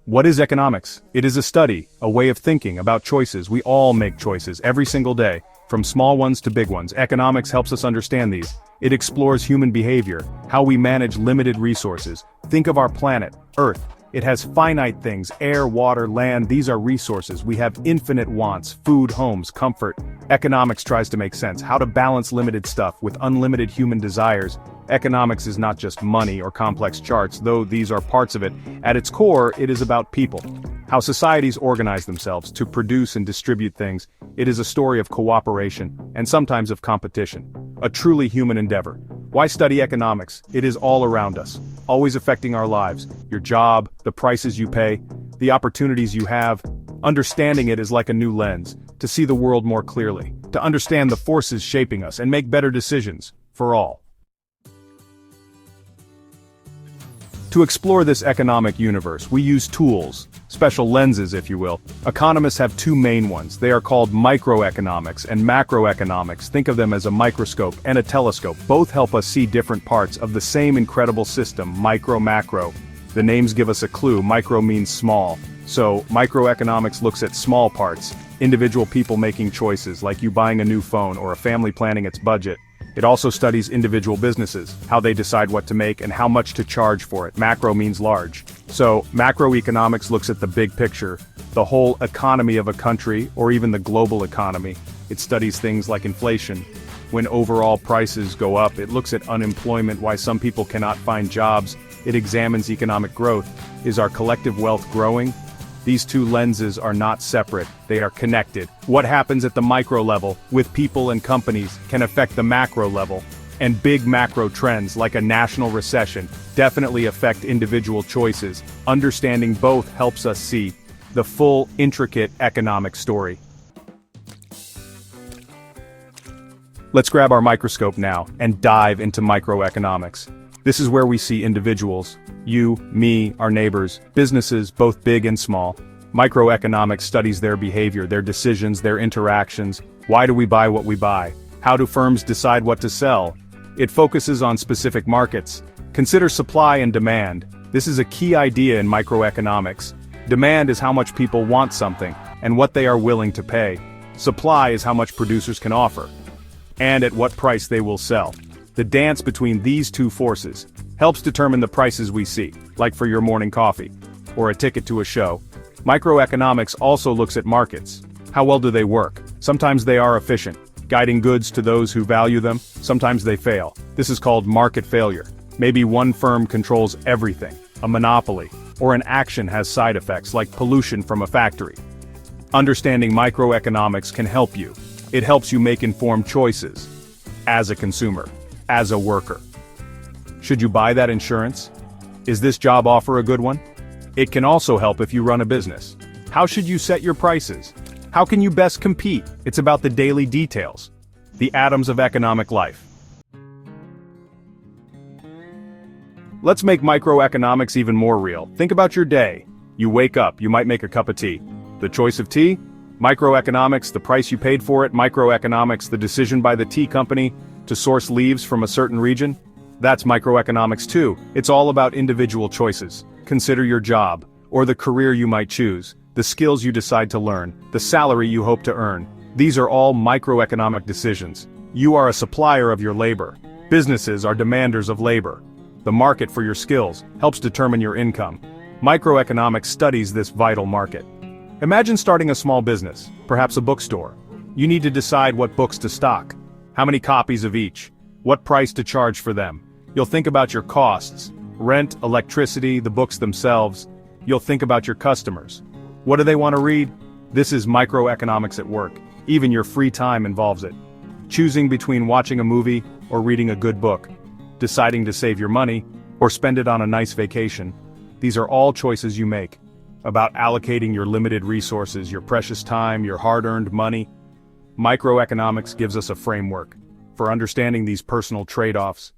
What is economics? It is a study, a way of thinking about choices. We all make choices every single day, from small ones to big ones. Economics helps us understand these. It explores human behavior, how we manage limited resources. Think of our planet, Earth. It has finite things, air, water, land. These are resources. We have infinite wants, food, homes, comfort. Economics tries to make sense, how to balance limited stuff with unlimited human desires. Economics is not just money or complex charts, though these are parts of it. At its core, it is about people. How societies organize themselves to produce and distribute things. It is a story of cooperation, and sometimes of competition. A truly human endeavor. Why study economics? It is all around us, always affecting our lives. Your job, the prices you pay, the opportunities you have. Understanding it is like a new lens, to see the world more clearly, to understand the forces shaping us and make better decisions, for all. To explore this economic universe, we use tools, special lenses if you will. Economists have two main ones. They are called microeconomics and macroeconomics. Think of them as a microscope and a telescope. Both help us see different parts of the same incredible system, macro. The names give us a clue. Micro means small. So, microeconomics looks at small parts, individual people making choices, like you buying a new phone or a family planning its budget. It also studies individual businesses, how they decide what to make and how much to charge for it. Macro means large. So, macroeconomics looks at the big picture, the whole economy of a country or even the global economy. It studies things like inflation. When overall prices go up, it looks at unemployment, why some people cannot find jobs. It examines economic growth. Is our collective wealth growing? These two lenses are not separate, they are connected. What happens at the micro level, with people and companies, can affect the macro level. And big macro trends, like a national recession, definitely affect individual choices. Understanding both helps us see the full, intricate economic story. Let's grab our microscope now, and dive into microeconomics. This is where we see individuals. You, me, our neighbors, businesses, both big and small. Microeconomics studies their behavior, their decisions, their interactions. Why do we buy what we buy? How do firms decide what to sell? It focuses on specific markets. Consider supply and demand. This is a key idea in microeconomics. Demand is how much people want something, and what they are willing to pay. Supply is how much producers can offer, and at what price they will sell. The dance between these two forces helps determine the prices we see, like for your morning coffee, or a ticket to a show. Microeconomics also looks at markets. How well do they work? Sometimes they are efficient, guiding goods to those who value them. Sometimes they fail. This is called market failure. Maybe one firm controls everything, a monopoly, or an action has side effects like pollution from a factory. Understanding microeconomics can help you. It helps you make informed choices. As a consumer, as a worker. Should you buy that insurance? Is this job offer a good one? It can also help if you run a business. How should you set your prices? How can you best compete? It's about the daily details. The atoms of economic life. Let's make microeconomics even more real. Think about your day. You wake up, you might make a cup of tea. The choice of tea? Microeconomics, the price you paid for it. Microeconomics, the decision by the tea company to source leaves from a certain region. That's microeconomics too. It's all about individual choices. Consider your job, or the career you might choose, the skills you decide to learn, the salary you hope to earn. These are all microeconomic decisions. You are a supplier of your labor. Businesses are demanders of labor. The market for your skills helps determine your income. Microeconomics studies this vital market. Imagine starting a small business, perhaps a bookstore. You need to decide what books to stock, how many copies of each, what price to charge for them. You'll think about your costs, rent, electricity, the books themselves. You'll think about your customers. What do they want to read? This is microeconomics at work. Even your free time involves it. Choosing between watching a movie or reading a good book. Deciding to save your money or spend it on a nice vacation. These are all choices you make. About allocating your limited resources, your precious time, your hard-earned money. Microeconomics gives us a framework for understanding these personal trade-offs.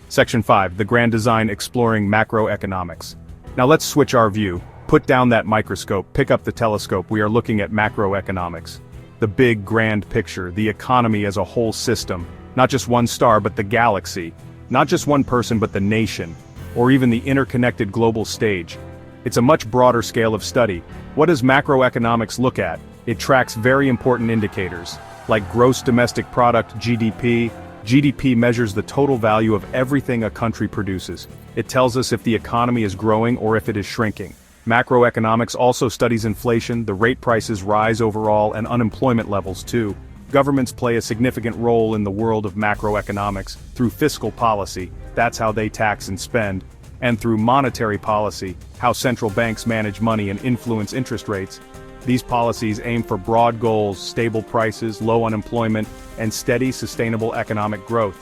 Section 5, the Grand Design Exploring Macroeconomics. Now let's switch our view, put down that microscope, pick up the telescope. We are looking at macroeconomics. The big, grand picture, the economy as a whole system. Not just one star, but the galaxy. Not just one person, but the nation. or even the interconnected global stage. It's a much broader scale of study. What does macroeconomics look at? It tracks very important indicators, like gross domestic product (GDP). GDP measures the total value of everything a country produces. It tells us if the economy is growing or if it is shrinking. Macroeconomics also studies inflation, the rate prices rise overall, and unemployment levels too. Governments play a significant role in the world of macroeconomics through fiscal policy, that's how they tax and spend, and through monetary policy, how central banks manage money and influence interest rates. These policies aim for broad goals, stable prices, low unemployment, and steady, sustainable economic growth.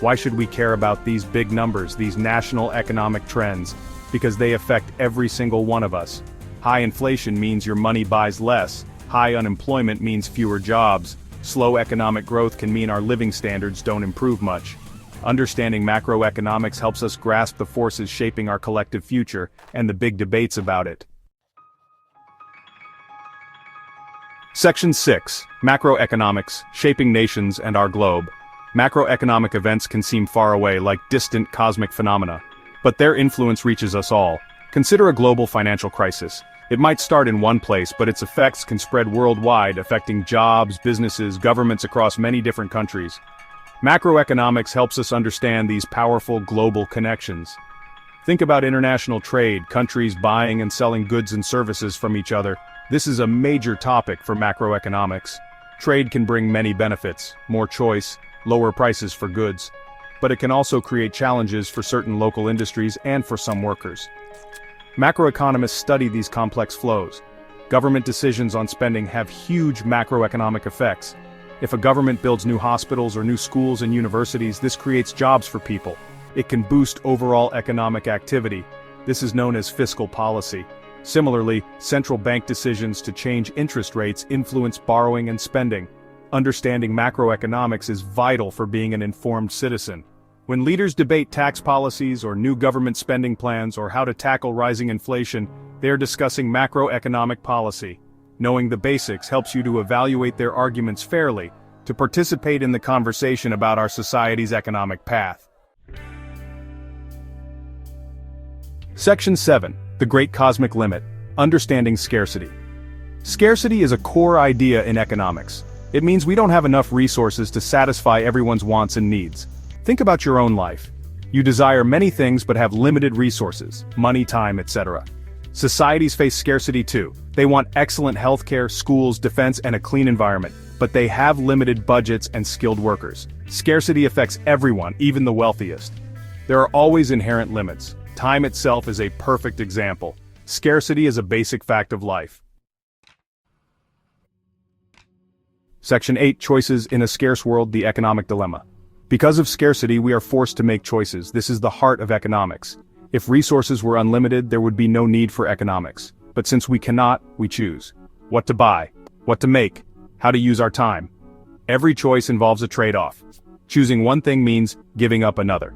Why should we care about these big numbers, these national economic trends? Because they affect every single one of us. High inflation means your money buys less. High unemployment means fewer jobs. Slow economic growth can mean our living standards don't improve much. Understanding macroeconomics helps us grasp the forces shaping our collective future and the big debates about it. Section 6. Macroeconomics, Shaping Nations and Our Globe. Macroeconomic events can seem far away, like distant cosmic phenomena. But their influence reaches us all. Consider a global financial crisis. It might start in one place, but its effects can spread worldwide, affecting jobs, businesses, governments across many different countries. Macroeconomics helps us understand these powerful global connections. Think about international trade, countries buying and selling goods and services from each other. This is a major topic for macroeconomics. Trade can bring many benefits, more choice, lower prices for goods. But it can also create challenges for certain local industries and for some workers. Macroeconomists study these complex flows. Government decisions on spending have huge macroeconomic effects. If a government builds new hospitals or new schools and universities, this creates jobs for people. It can boost overall economic activity. This is known as fiscal policy. Similarly, central bank decisions to change interest rates influence borrowing and spending. Understanding macroeconomics is vital for being an informed citizen. When leaders debate tax policies or new government spending plans or how to tackle rising inflation, they are discussing macroeconomic policy. Knowing the basics helps you to evaluate their arguments fairly, to participate in the conversation about our society's economic path. Section 7. The Great Cosmic Limit. Understanding Scarcity. Scarcity is a core idea in economics. It means we don't have enough resources to satisfy everyone's wants and needs. Think about your own life. You desire many things but have limited resources, money, time, etc. Societies face scarcity too. They want excellent healthcare, schools, defense, and a clean environment, but they have limited budgets and skilled workers. Scarcity affects everyone, even the wealthiest. There are always inherent limits. Time itself is a perfect example. Scarcity is a basic fact of life. Section 8. Choices in a Scarce World, the Economic Dilemma. Because of scarcity, we are forced to make choices. This is the heart of economics. If resources were unlimited, there would be no need for economics. But since we cannot, we choose. What to buy, what to make, how to use our time. Every choice involves a trade-off. Choosing one thing means giving up another.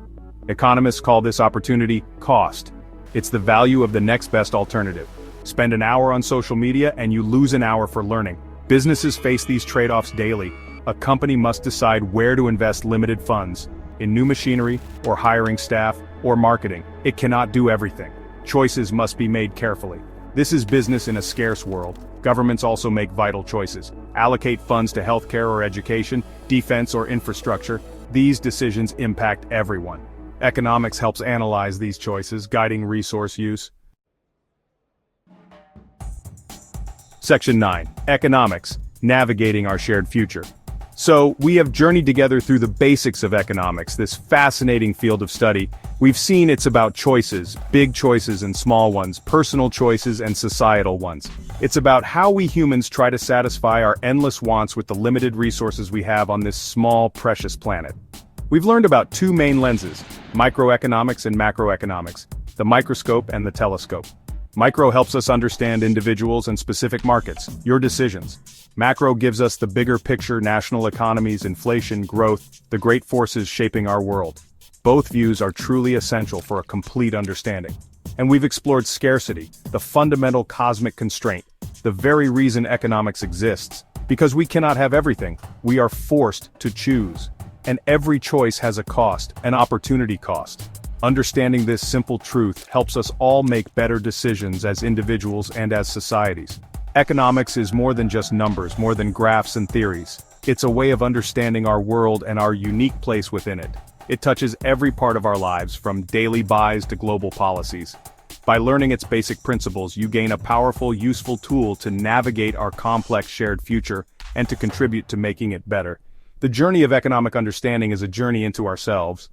Economists call this opportunity cost. It's the value of the next best alternative. Spend an hour on social media and you lose an hour for learning. Businesses face these trade-offs daily. A company must decide where to invest limited funds, in new machinery, or hiring staff, or marketing. It cannot do everything. Choices must be made carefully. This is business in a scarce world. Governments also make vital choices. Allocate funds to healthcare or education, defense or infrastructure. These decisions impact everyone. Economics helps analyze these choices, guiding resource use. Section 9. Economics, Navigating Our Shared Future. So, we have journeyed together through the basics of economics, this fascinating field of study. We've seen it's about choices, big choices and small ones, personal choices and societal ones. It's about how we humans try to satisfy our endless wants with the limited resources we have on this small, precious planet. We've learned about two main lenses, microeconomics and macroeconomics, the microscope and the telescope. Micro helps us understand individuals and specific markets, your decisions. Macro gives us the bigger picture, national economies, inflation, growth, the great forces shaping our world. Both views are truly essential for a complete understanding. And we've explored scarcity, the fundamental cosmic constraint, the very reason economics exists. Because we cannot have everything, we are forced to choose. And every choice has a cost, an opportunity cost. Understanding this simple truth helps us all make better decisions as individuals and as societies. Economics is more than just numbers, more than graphs and theories. It's a way of understanding our world and our unique place within it. It touches every part of our lives, from daily buys to global policies. By learning its basic principles, you gain a powerful, useful tool to navigate our complex shared future and to contribute to making it better. The journey of economic understanding is a journey into ourselves.